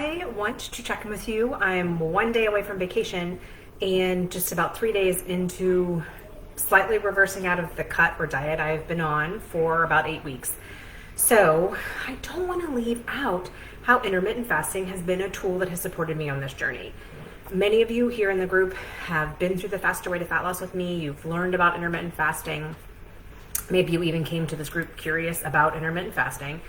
I want to check in with you. I'm one day away from vacation and just about 3 days into slightly reversing out of the cut or diet I've been on for about 8 weeks. So I don't want to leave out how intermittent fasting has been a tool that has supported me on this journey. Many of you here in the group have been through the Faster Way to Fat Loss with me. You've learned about intermittent fasting. Maybe you even came to this group curious about intermittent fasting.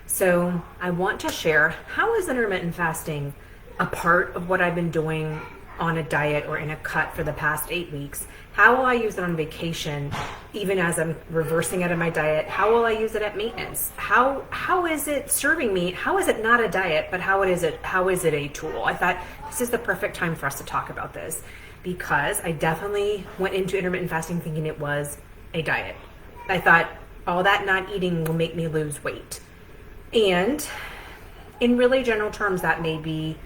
So I want to share, how is intermittent fasting a part of what I've been doing on a diet or in a cut for the past 8 weeks? How will I use it on vacation, even as I'm reversing out of my diet? How will I use it at maintenance? How is it serving me? How is it not a diet, but how is it a tool? I thought this is the perfect time for us to talk about this, because I definitely went into intermittent fasting thinking it was a diet. I thought all that not eating will make me lose weight. And in really general terms, that may be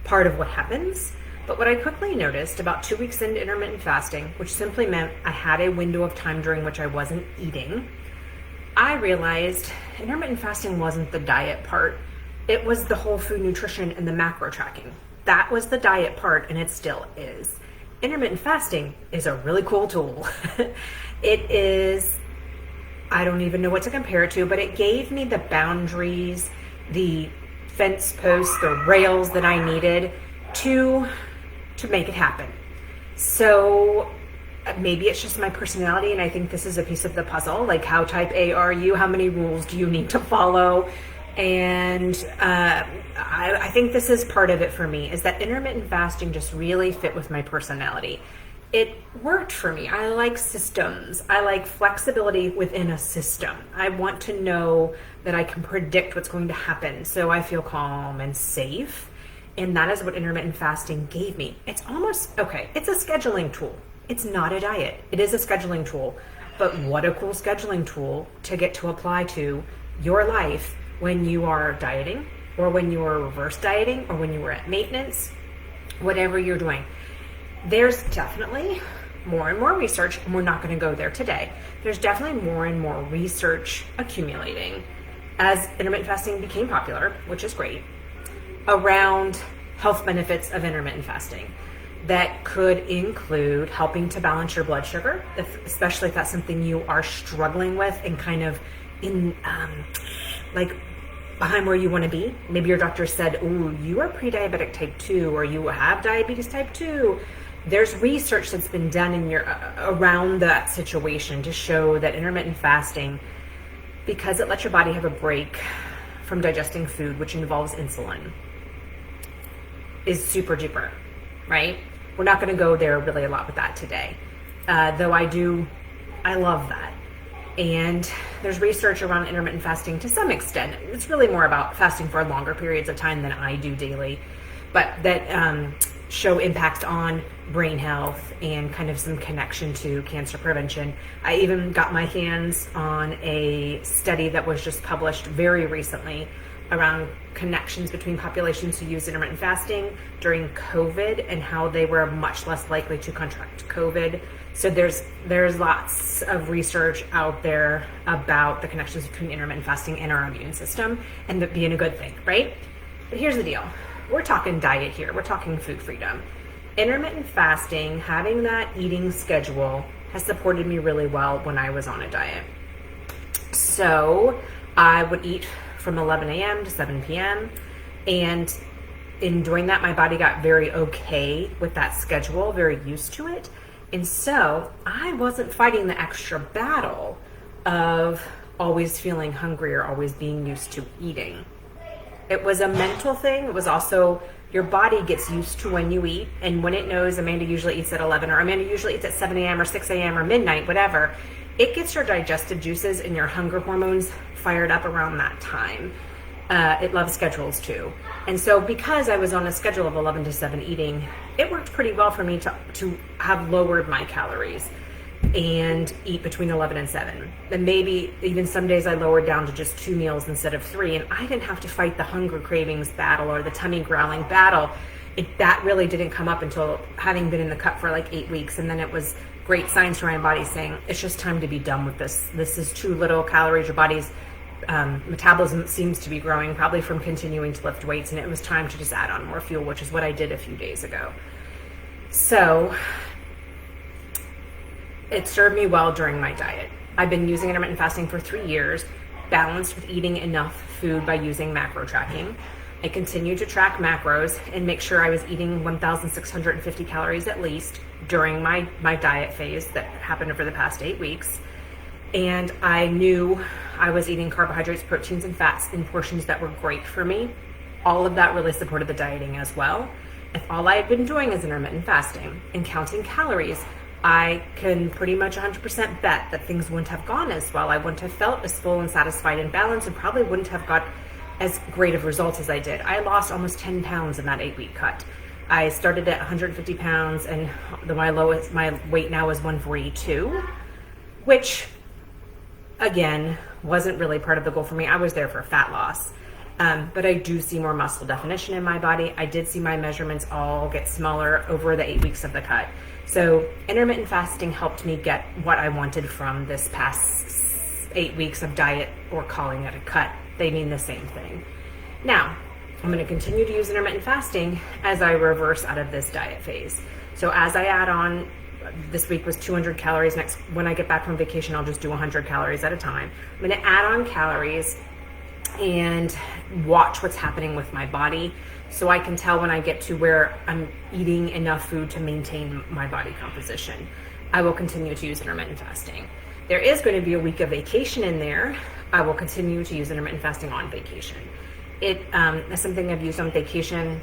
part of what happens. But what I quickly noticed about 2 weeks into intermittent fasting, which simply meant I had a window of time during which I wasn't eating, I realized intermittent fasting wasn't the diet part. It was the whole food nutrition and the macro tracking. That was the diet part, and it still is. Intermittent fasting is a really cool tool. It is, I don't even know what to compare it to, but it gave me the boundaries, the fence posts, the rails that I needed to make it happen. So maybe it's just my personality, and I think this is a piece of the puzzle. Like, how type A are you? How many rules do you need to follow? And I think this is part of it for me, is that intermittent fasting just really fit with my personality. It worked for me. I like systems. I like flexibility within a system. I want to know that I can predict what's going to happen, so I feel calm and safe. And that is what intermittent fasting gave me. It's almost, okay, it's a scheduling tool. It's not a diet. It is a scheduling tool. But what a cool scheduling tool to get to apply to your life when you are dieting, or when you are reverse dieting, or when you are at maintenance, whatever you're doing. There's definitely more and more research, and we're not going to go there today. There's definitely more and more research accumulating as intermittent fasting became popular, which is great, around health benefits of intermittent fasting that could include helping to balance your blood sugar, especially if that's something you are struggling with and kind of in like behind where you want to be. Maybe your doctor said, "Ooh, you are pre-diabetic type 2, or you have diabetes type 2. There's research that's been done in around that situation to show that intermittent fasting, because it lets your body have a break from digesting food, which involves insulin, is super duper, right? We're not going to go there really a lot with that today. Though I love that. And there's research around intermittent fasting to some extent. It's really more about fasting for longer periods of time than I do daily, but that show impacts on brain health and kind of some connection to cancer prevention. I even got my hands on a study that was just published very recently around connections between populations who used intermittent fasting during COVID and how they were much less likely to contract COVID. So there's lots of research out there about the connections between intermittent fasting and our immune system, and that being a good thing, right? But here's the deal. We're talking diet here. We're talking food freedom. Intermittent fasting, having that eating schedule, has supported me really well when I was on a diet. So I would eat from 11 a.m. to 7 p.m. And in doing that, my body got very okay with that schedule, very used to it. And so I wasn't fighting the extra battle of always feeling hungry or always being used to eating. It was a mental thing. It was also your body gets used to when you eat, and when it knows Amanda usually eats at 11, or Amanda usually eats at 7 a.m. or 6 a.m. or midnight, whatever, it gets your digestive juices and your hunger hormones fired up around that time. It loves schedules too. And so because I was on a schedule of 11 to 7 eating, it worked pretty well for me to have lowered my calories and eat between 11 and 7. And maybe even some days I lowered down to just 2 meals instead of 3, and I didn't have to fight the hunger cravings battle or the tummy growling battle. That really didn't come up until having been in the cut for like 8 weeks, and then it was great signs for my body saying, it's just time to be done with this. This is too little calories. Your body's Metabolism seems to be growing, probably from continuing to lift weights, and it was time to just add on more fuel, which is what I did a few days ago. So it served me well during my diet. I've been using intermittent fasting for 3 years, balanced with eating enough food by using macro tracking. I continued to track macros and make sure I was eating 1,650 calories at least during my diet phase that happened over the past 8 weeks. And I knew I was eating carbohydrates, proteins, and fats in portions that were great for me. All of that really supported the dieting as well. If all I had been doing is intermittent fasting and counting calories, I can pretty much 100% bet that things wouldn't have gone as well. I wouldn't have felt as full and satisfied and balanced, and probably wouldn't have got as great of results as I did. I lost almost 10 pounds in that 8-week cut. I started at 150 pounds, and my weight now is 142, which again wasn't really part of the goal for me. I was there for fat loss. But I do see more muscle definition in my body. I did see my measurements all get smaller over the 8 weeks of the cut. So intermittent fasting helped me get what I wanted from this past 8 weeks of diet, or calling it a cut. They mean the same thing. Now, I'm going to continue to use intermittent fasting as I reverse out of this diet phase. So as I add on, this week was 200 calories. When I get back from vacation, I'll just do 100 calories at a time. I'm going to add on calories and watch what's happening with my body, so I can tell when I get to where I'm eating enough food to maintain my body composition. I will continue to use intermittent fasting. There is going to be a week of vacation in there. I will continue to use intermittent fasting on vacation. It is something I've used on vacation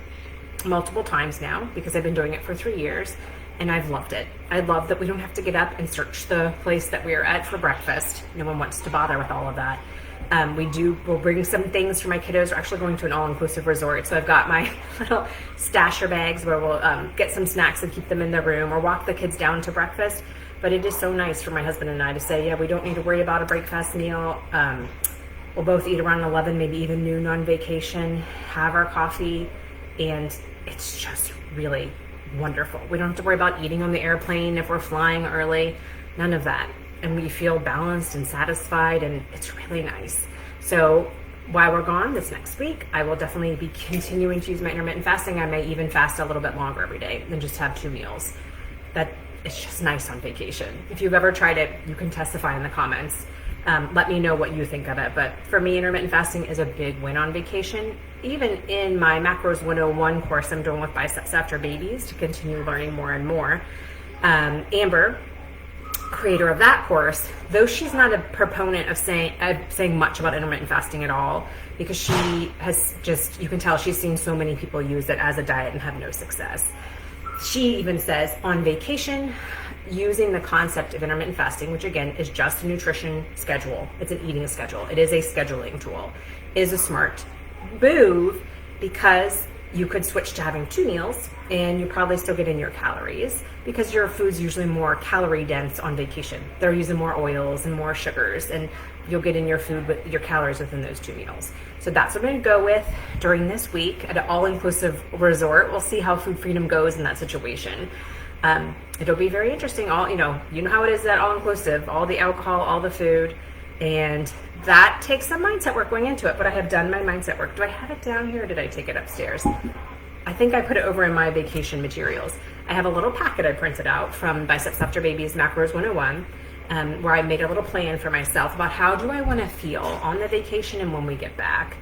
multiple times now because I've been doing it for 3 years, and I've loved it. I love that we don't have to get up and search the place that we are at for breakfast. No one wants to bother with all of that. We'll bring some things for my kiddos. We're actually going to an all-inclusive resort. So I've got my little stasher bags where we'll get some snacks and keep them in the room, or walk the kids down to breakfast. But it is so nice for my husband and I to say, yeah, we don't need to worry about a breakfast meal. We'll both eat around 11, maybe even noon on vacation, have our coffee, and it's just really wonderful. We don't have to worry about eating on the airplane if we're flying early, none of that. And we feel balanced and satisfied, and it's really nice. So while we're gone this next week, I will definitely be continuing to use my intermittent fasting. I may even fast a little bit longer every day than just have 2 meals. That it's just nice on vacation. If you've ever tried it, you can testify in the comments. Let me know what you think of it. But for me, intermittent fasting is a big win on vacation. Even in my Macros 101 course I'm doing with Biceps After Babies to continue learning more and more, Amber, creator of that course, though she's not a proponent of saying much about intermittent fasting at all, because she has just, you can tell she's seen so many people use it as a diet and have no success. She even says on vacation, using the concept of intermittent fasting, which again is just a nutrition schedule, it's an eating schedule, it is a scheduling tool, is a smart move, because you could switch to having 2 meals and you probably still get in your calories, because your food's usually more calorie dense on vacation. They're using more oils and more sugars, and you'll get in your food with your calories within those 2 meals. So that's what I'm going to go with during this week at an all-inclusive resort. We'll see how food freedom goes in that situation. It'll be very interesting. You know how it is at all-inclusive, all the alcohol, all the food, and that takes some mindset work going into it, but I have done my mindset work. Do I have it down here, or did I take it upstairs? I think I put it over in my vacation materials. I have a little packet I printed out from Biceps After Babies Macros 101, where I made a little plan for myself about how do I want to feel on the vacation and when we get back.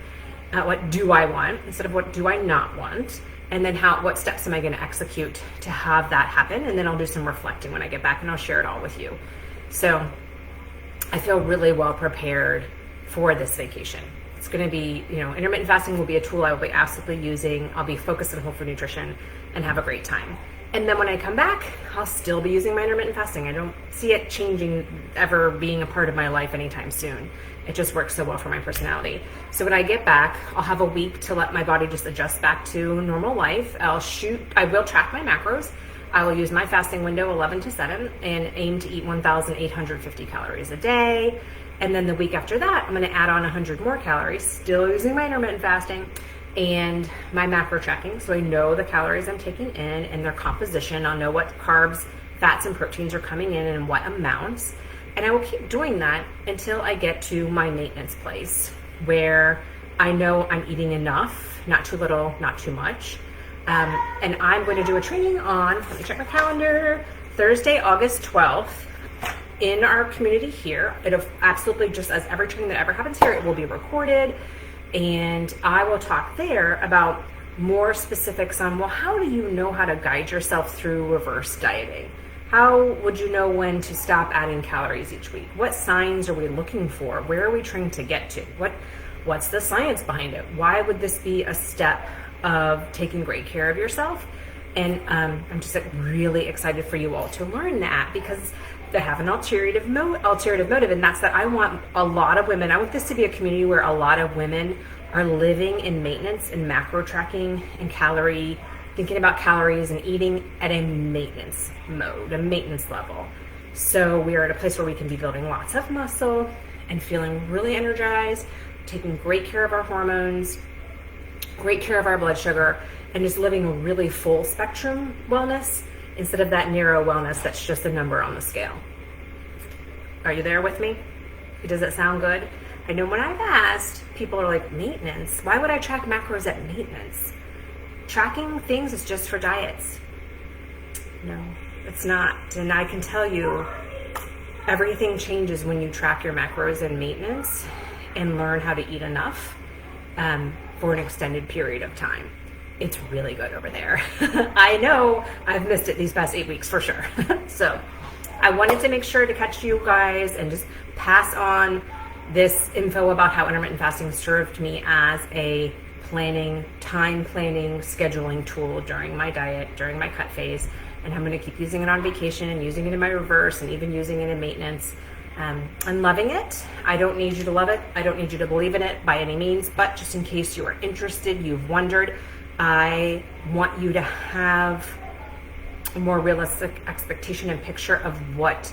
What do I want instead of what do I not want? And then what steps am I going to execute to have that happen? And then I'll do some reflecting when I get back, and I'll share it all with you. So I feel really well prepared for this vacation. It's going to be, intermittent fasting will be a tool I will be absolutely using. I'll be focused on whole food nutrition and have a great time. And then when I come back, I'll still be using my intermittent fasting. I don't see it changing, ever being a part of my life anytime soon. It just works so well for my personality. So when I get back, I'll have a week to let my body just adjust back to normal life. I will track my macros. I will use my fasting window 11 to 7 and aim to eat 1,850 calories a day. And then the week after that, I'm going to add on 100 more calories, still using my intermittent fasting and my macro tracking. So I know the calories I'm taking in and their composition. I'll know what carbs, fats, and proteins are coming in and what amounts. And I will keep doing that until I get to my maintenance place where I know I'm eating enough, not too little, not too much. And I'm going to do a training on, let me check my calendar, Thursday, August 12th in our community here. It'll absolutely, just as every training that ever happens here, it will be recorded. And I will talk there about more specifics on, well, how do you know how to guide yourself through reverse dieting? How would you know when to stop adding calories each week? What signs are we looking for? Where are we trying to get to? What's the science behind it? Why would this be a step of taking great care of yourself? And I'm just really excited for you all to learn that, because they have an ulterior motive, and that's that I want a lot of women, I want this to be a community where a lot of women are living in maintenance and macro tracking and thinking about calories and eating at a maintenance mode, a maintenance level. So we are at a place where we can be building lots of muscle and feeling really energized, taking great care of our hormones, great care of our blood sugar, and just living a really full spectrum wellness instead of that narrow wellness that's just a number on the scale. Are you there with me? Does that sound good? I know when I've asked, people are like, maintenance? Why would I track macros at maintenance? Tracking things is just for diets. No, it's not. And I can tell you, everything changes when you track your macros in maintenance and learn how to eat enough for an extended period of time. It's really good over there. I know I've missed it these past 8 weeks for sure. So I wanted to make sure to catch you guys and just pass on this info about how intermittent fasting served me as a time planning, scheduling tool during my diet, during my cut phase. And I'm going to keep using it on vacation and using it in my reverse and even using it in maintenance. I'm loving it. I don't need you to love it. I don't need you to believe in it by any means, but just in case you are interested, you've wondered, I want you to have a more realistic expectation and picture of what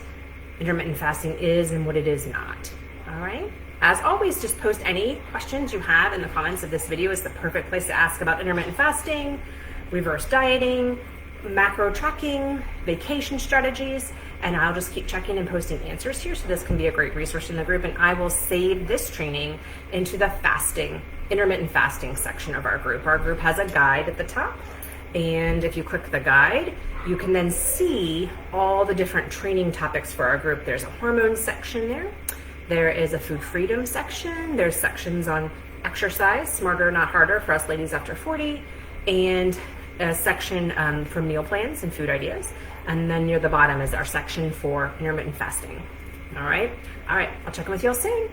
intermittent fasting is and what it is not. All right? As always, just post any questions you have in the comments of this video. Is the perfect place to ask about intermittent fasting, reverse dieting, macro tracking, vacation strategies, and I'll just keep checking and posting answers here, so this can be a great resource in the group. And I will save this training into the intermittent fasting section of our group. Our group has a guide at the top, and if you click the guide, you can then see all the different training topics for our group. There's a hormone section there. There is a food freedom section. There's sections on exercise, smarter, not harder, for us ladies after 40, and a section for meal plans and food ideas. And then near the bottom is our section for intermittent fasting. All right. I'll check in with you all soon.